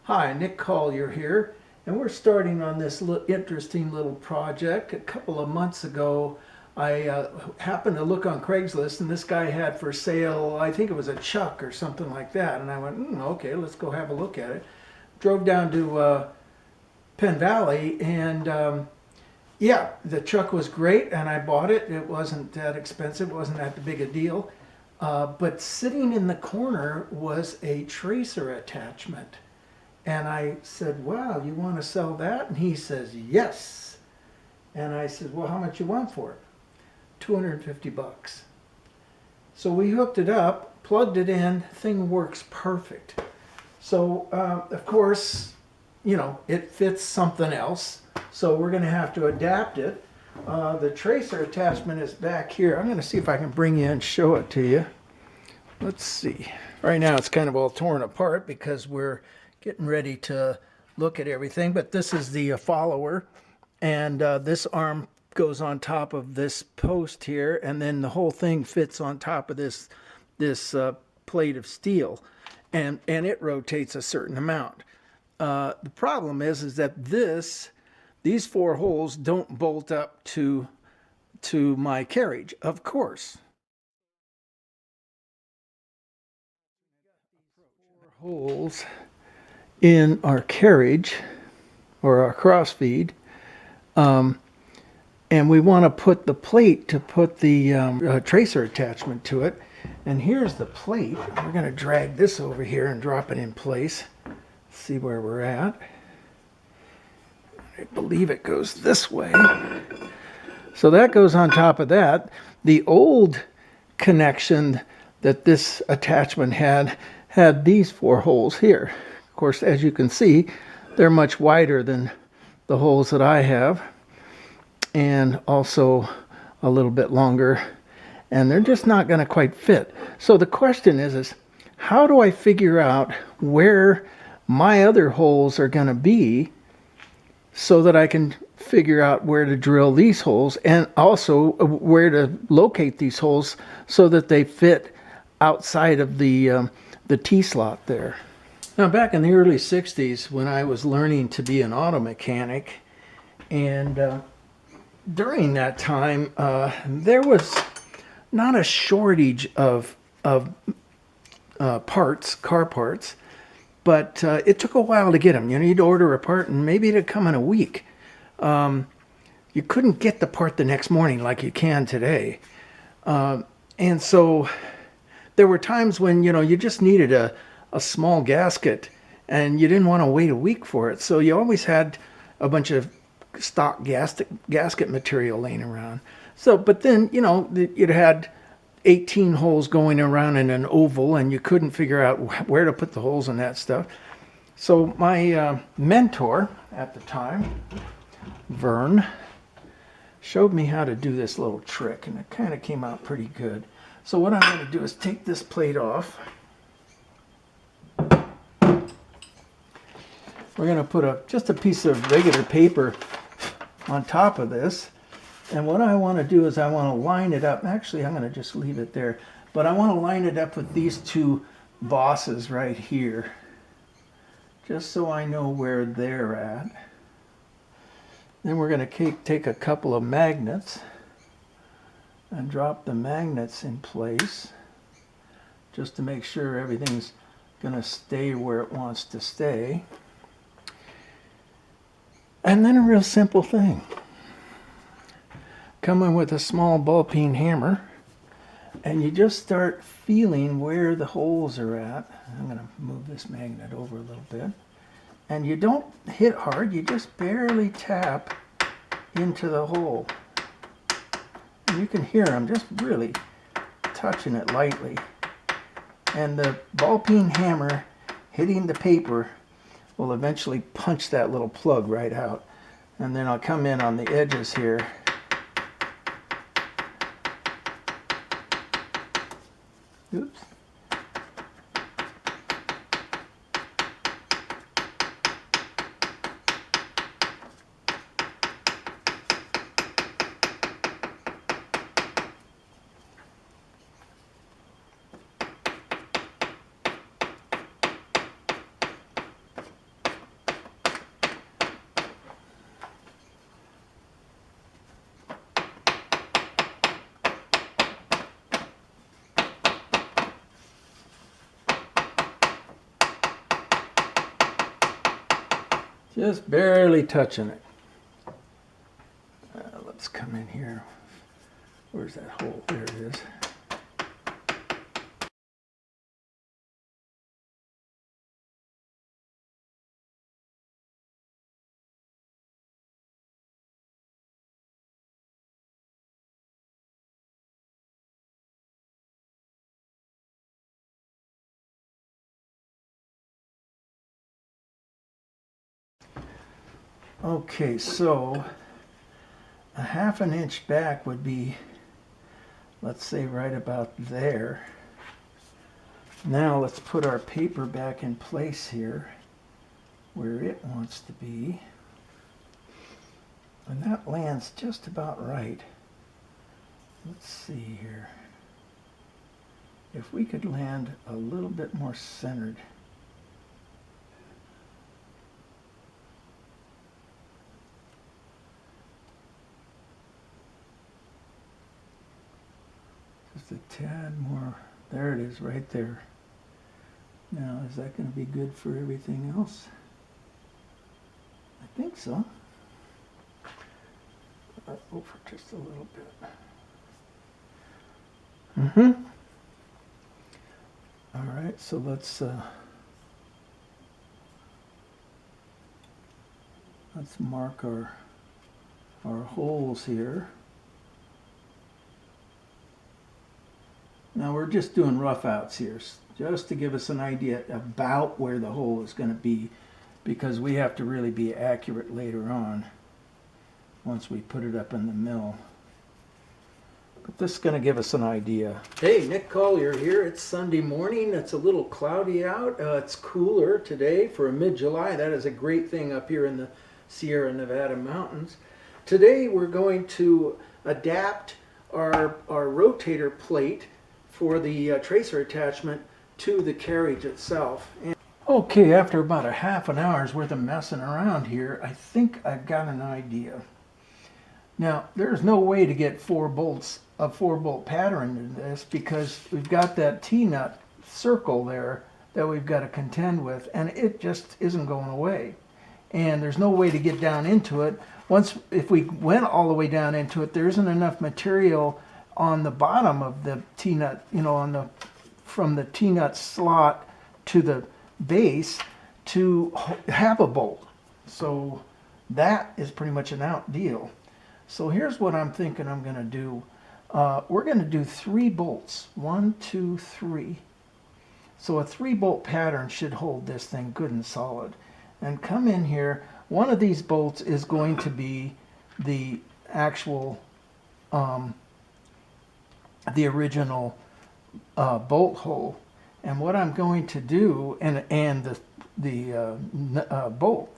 Hi, Nick Collier here, and we're starting on this interesting little project. A couple of months ago, I happened to look on Craigslist, and this guy had for sale, I think it was a chuck or something like that. And I went, okay, let's go have a look at it. Drove down to Penn Valley, and yeah, the chuck was great, and I bought it. It wasn't that expensive, it wasn't that big a deal. But sitting in the corner was a tracer attachment. And I said, wow, you want to sell that? And he says, yes. And I said, well, how much you want for it? 250 bucks. So we hooked it up, plugged it in, thing works perfect. So, of course, it fits something else. So we're going to have to adapt it. The tracer attachment is back here. I'm going to see if I can bring you in and show it to you. Let's see. Right now it's kind of all torn apart because we're getting ready to look at everything. But this is the follower, and this arm goes on top of this post here, and then the whole thing fits on top of this plate of steel, and it rotates a certain amount. The problem is that these four holes don't bolt up to my carriage, of course. Holes in our carriage or our cross feed, and we want to put the plate to put the tracer attachment to it. And here's the plate. We're going to drag this over here and drop it in place. See where we're at. I believe it goes this way. So that goes on top of that. The old connection that this attachment had these four holes here. Of course, as you can see, they're much wider than the holes that I have, and also a little bit longer, and they're just not going to quite fit. So the question is how do I figure out where my other holes are going to be so that I can figure out where to drill these holes, and also where to locate these holes so that they fit outside of the T-slot there. Now, back in the early 60s, when I was learning to be an auto mechanic, and during that time, there was not a shortage of parts, car parts, but it took a while to get them. You'd order a part, and maybe it'd come in a week. You couldn't get the part the next morning like you can today. And so there were times when, you just needed a small gasket, and you didn't want to wait a week for it. So you always had a bunch of stock gasket material laying around. So, but then, you'd had 18 holes going around in an oval, and you couldn't figure out where to put the holes in that stuff. So my mentor at the time, Vern, showed me how to do this little trick, and it kind of came out pretty good. So what I'm going to do is take this plate off. We're going to put just a piece of regular paper on top of this. And what I want to do is I want to line it up. Actually, I'm going to just leave it there. But I want to line it up with these two bosses right here, just so I know where they're at. Then we're going to take a couple of magnets and drop the magnets in place, just to make sure everything's going to stay where it wants to stay. And then a real simple thing. Come in with a small ball-peen hammer, and you just start feeling where the holes are at. I'm going to move this magnet over a little bit. And you don't hit hard, you just barely tap into the hole. And you can hear I'm just really touching it lightly. And the ball-peen hammer hitting the paper will eventually punch that little plug right out. And then I'll come in on the edges here. Oops. Just barely touching it. Let's come in here. Where's that hole? There it is. Okay, so a 1/2 inch back would be, let's say, right about there. Now let's put our paper back in place here where it wants to be. And that lands just about right. Let's see here. If we could land a little bit more centered. Just a tad more. There it is, right there. Now, is that going to be good for everything else? I think so. Over just a little bit. All right, so let's mark our holes here. Now we're just doing rough outs here, just to give us an idea about where the hole is going to be, because we have to really be accurate later on once we put it up in the mill. But this is going to give us an idea. Hey, Nick Collier here. It's Sunday morning. It's a little cloudy out. It's cooler today for mid-July. That is a great thing up here in the Sierra Nevada mountains. Today we're going to adapt our rotator plate for the tracer attachment to the carriage itself. Okay, after about a 1/2 hour's worth of messing around here, I think I've got an idea. Now, there's no way to get 4 bolts, a 4-bolt pattern in this, because we've got that T-nut circle there that we've got to contend with, and it just isn't going away. And there's no way to get down into it. If we went all the way down into it, there isn't enough material on the bottom of the T-nut, from the T-nut slot to the base to have a bolt. So that is pretty much an out deal. So here's what I'm thinking I'm going to do. We're going to do 3 bolts. 1, 2, 3. So a 3-bolt pattern should hold this thing good and solid. And come in here. One of these bolts is going to be the actual, the original bolt hole. And what I'm going to do, and the bolt,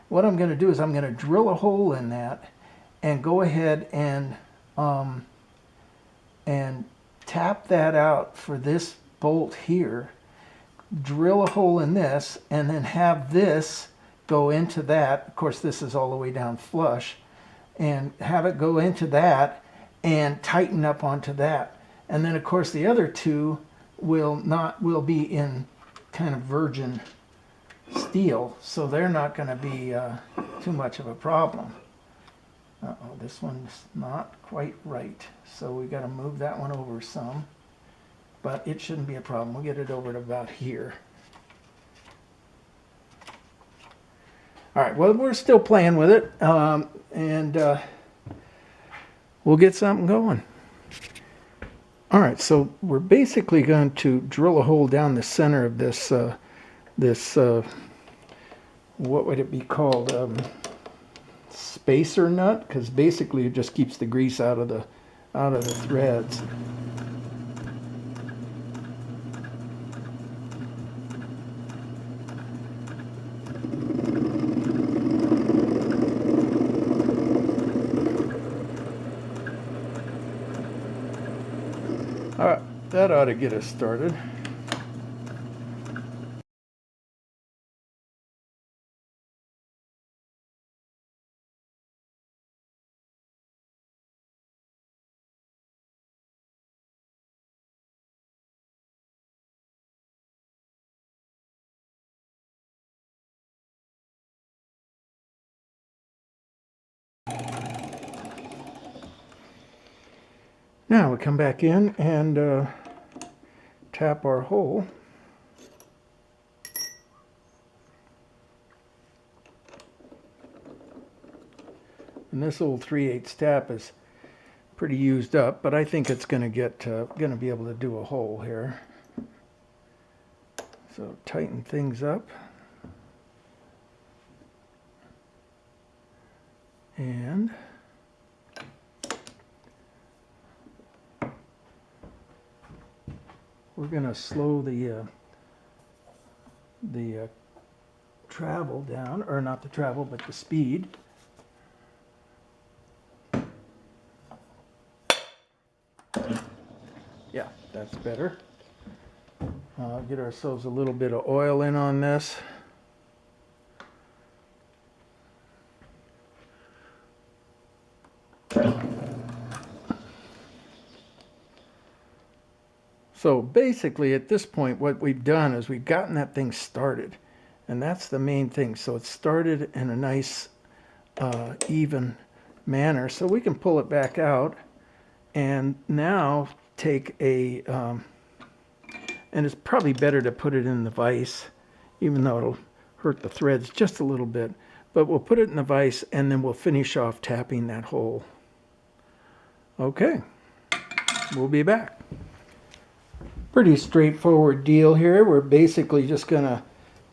what I'm going to do is I'm going to drill a hole in that and go ahead and tap that out for this bolt here, drill a hole in this, and then have this go into that. Of course, this is all the way down flush, and have it go into that and tighten up onto that. And then, of course, the other 2 will be in kind of virgin steel, so they're not going to be too much of a problem. Uh-oh, this one's not quite right, so we got to move that one over some, but it shouldn't be a problem. We'll get it over to about here. All right, well, we're still playing with it, and we'll get something going. All right, so we're basically going to drill a hole down the center of this, what would it be called? Spacer nut, because basically it just keeps the grease out of the threads. All right, that ought to get us started. Now we come back in and tap our hole. And this old 3/8 tap is pretty used up, but I think it's going to be able to do a hole here. So tighten things up. And we're going to slow the travel down, or not the travel, but the speed. Yeah, that's better. Get ourselves a little bit of oil in on this. So basically at this point what we've done is we've gotten that thing started, and that's the main thing. So it's started in a nice even manner, so we can pull it back out and now take a and it's probably better to put it in the vise, even though it'll hurt the threads just a little bit, but we'll put it in the vise and then we'll finish off tapping that hole. Okay, we'll be back. Pretty straightforward deal here. We're basically just going to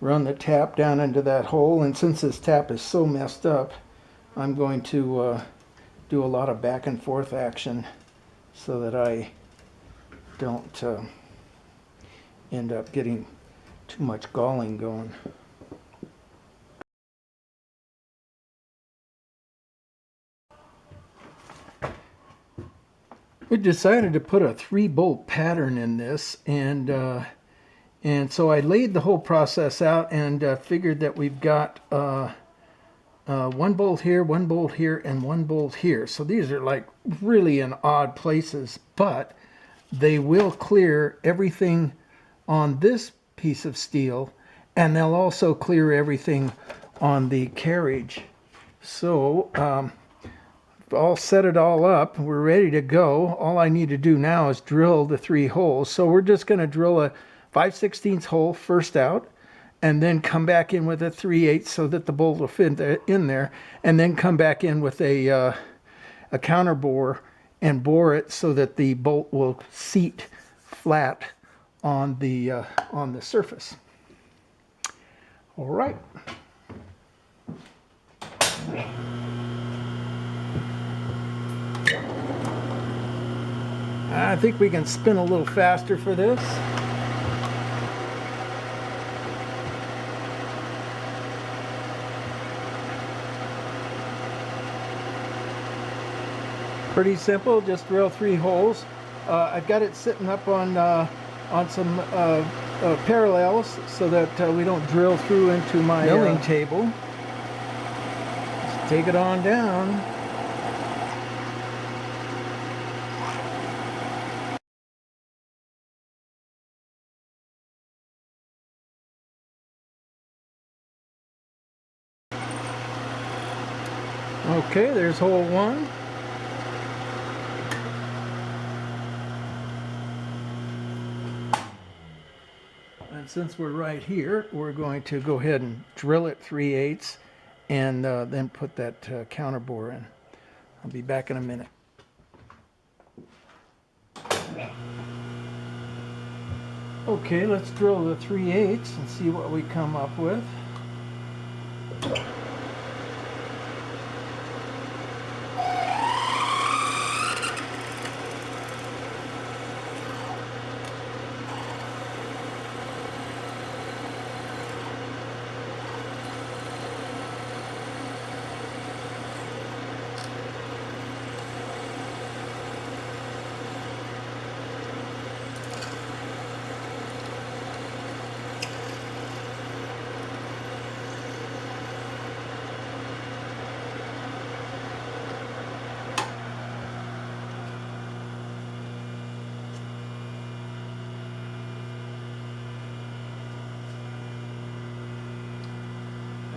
run the tap down into that hole, and since this tap is so messed up, I'm going to do a lot of back and forth action so that I don't end up getting too much galling going. We decided to put a 3-bolt pattern in this, and so I laid the whole process out and figured that we've got 1 bolt here, 1 bolt here, and 1 bolt here. So these are like really in odd places, but they will clear everything on this piece of steel, and they'll also clear everything on the carriage. So I'll set it all up. We're ready to go. All I need to do now is drill the 3 holes. So we're just going to drill a 5/16 hole first out, and then come back in with a 3/8 so that the bolt will fit in there, and then come back in with a counter bore and bore it so that the bolt will seat flat on the surface. All right. I think we can spin a little faster for this. Pretty simple, just drill 3 holes. I've got it sitting up on some parallels so that we don't drill through into my milling table. Just take it on down. Okay, there's hole 1. And since we're right here, we're going to go ahead and drill it 3/8 and then put that counter bore in. I'll be back in a minute. Okay, let's drill the 3/8 and see what we come up with.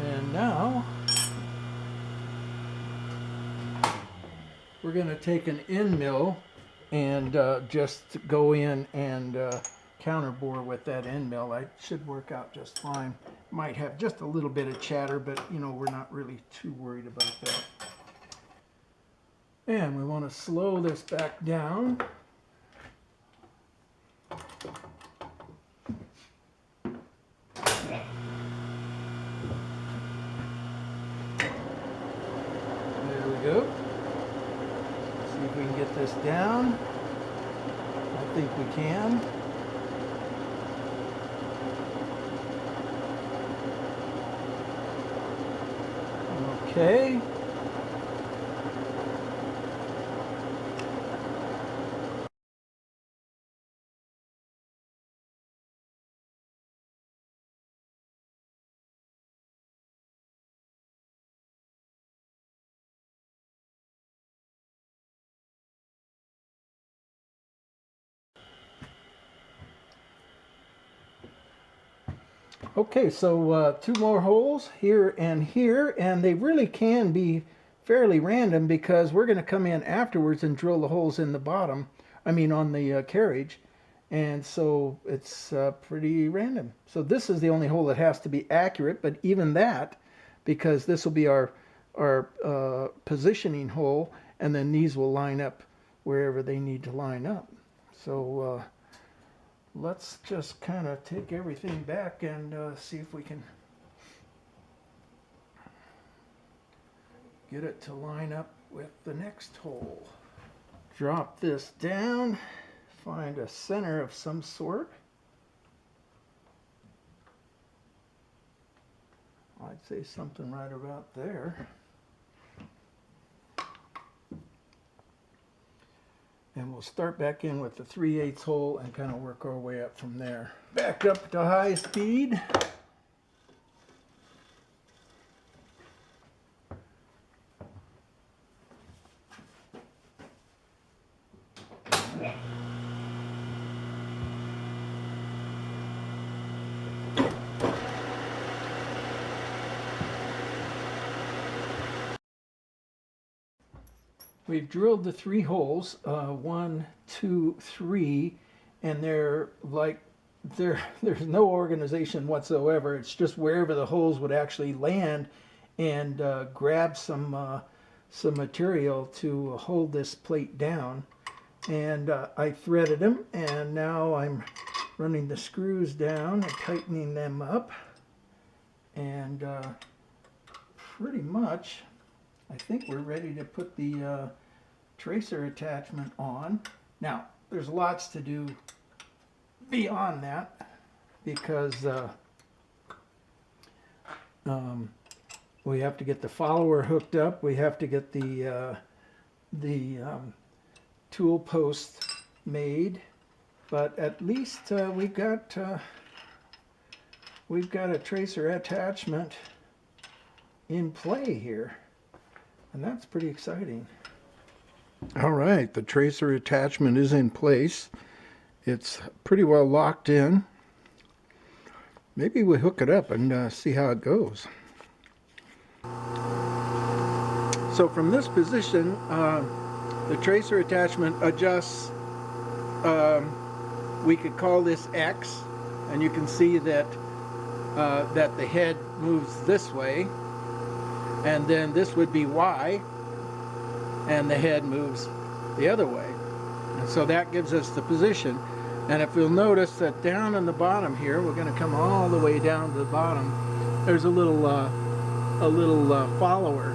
And now we're going to take an end mill and just go in and counterbore with that end mill. It should work out just fine. Might have just a little bit of chatter, but you know, we're not really too worried about that. And we want to slow this back down. There we go. See if we can get this down. I think we can. Okay. Okay, so 2 more holes here, and they really can be fairly random because we're going to come in afterwards and drill the holes in the bottom, I mean on the carriage, and so it's pretty random. So this is the only hole that has to be accurate, but even that, because this will be our positioning hole, and then these will line up wherever they need to line up. So let's just kind of take everything back and see if we can get it to line up with the next hole. Drop this down, find a center of some sort. I'd say something right about there. And we'll start back in with the 3/8 hole and kind of work our way up from there. Back up to high speed. We've drilled the 3 holes, 1, 2, 3, and there's no organization whatsoever. It's just wherever the holes would actually land, and grab some material to hold this plate down. And I threaded them, and now I'm running the screws down and tightening them up, and pretty much I think we're ready to put the tracer attachment on. Now, there's lots to do beyond that, because we have to get the follower hooked up. We have to get the tool post made. But at least we've got a tracer attachment in play here. And that's pretty exciting. All right, the tracer attachment is in place. It's pretty well locked in. Maybe we hook it up and see how it goes. So from this position, the tracer attachment adjusts. We could call this X, and you can see that that the head moves this way. And then this would be Y, and the head moves the other way. And so that gives us the position. And if you'll notice that down on the bottom here, we're going to come all the way down to the bottom, there's a little follower.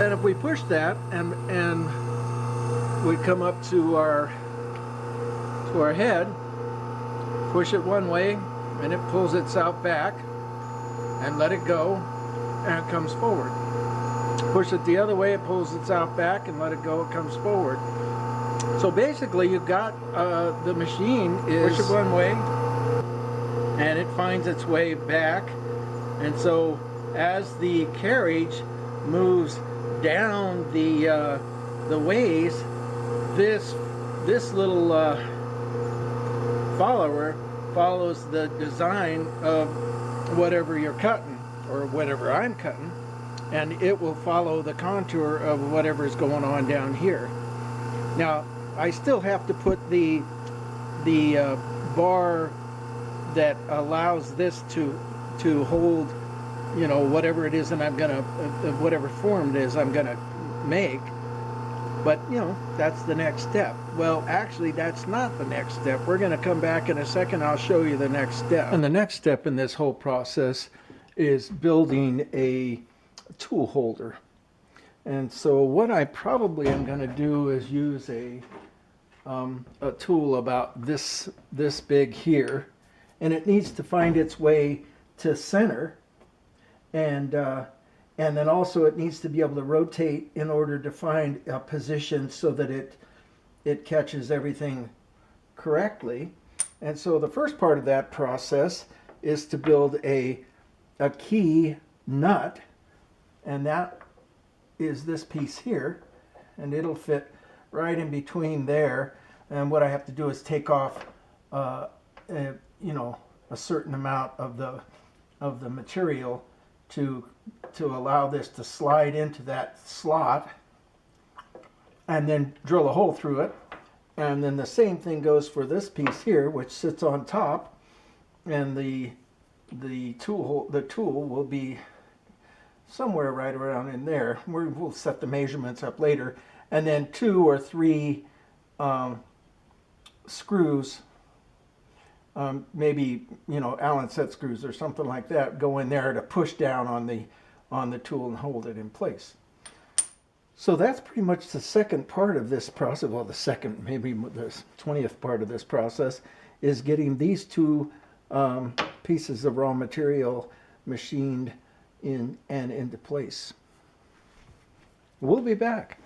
And if we push that and we come up to our head, push it one way, and it pulls itself back, and let it go, and it comes forward. Push it the other way, it pulls itself back, and let it go, it comes forward. So basically you've got the machine is push it one way and it finds its way back, and so as the carriage moves down the ways, this little follower follows the design of whatever you're cutting, or whatever I'm cutting, and it will follow the contour of whatever's going on down here. Now, I still have to put the bar that allows this to hold, you know, whatever it is that I'm gonna whatever form it is I'm gonna make. But you know, that's the next step. Well, actually, that's not the next step. We're gonna come back in a second. I'll show you the next step. And the next step in this whole process is building a tool holder. And so what I probably am going to do is use a tool about this big here, and it needs to find its way to center, and then also it needs to be able to rotate in order to find a position so that it catches everything correctly. And so the first part of that process is to build a key nut, and that is this piece here, and it'll fit right in between there. And what I have to do is take off you know, a certain amount of the material to allow this to slide into that slot, and then drill a hole through it. And then the same thing goes for this piece here, which sits on top, and the tool will be somewhere right around in there. We'll set the measurements up later, and then 2 or 3 screws, maybe, you know, Allen set screws or something like that, go in there to push down on the tool and hold it in place. So that's pretty much the second part of this process. Well, the second, maybe the 20th part of this process is getting these 2 pieces of raw material machined in and into place. We'll be back.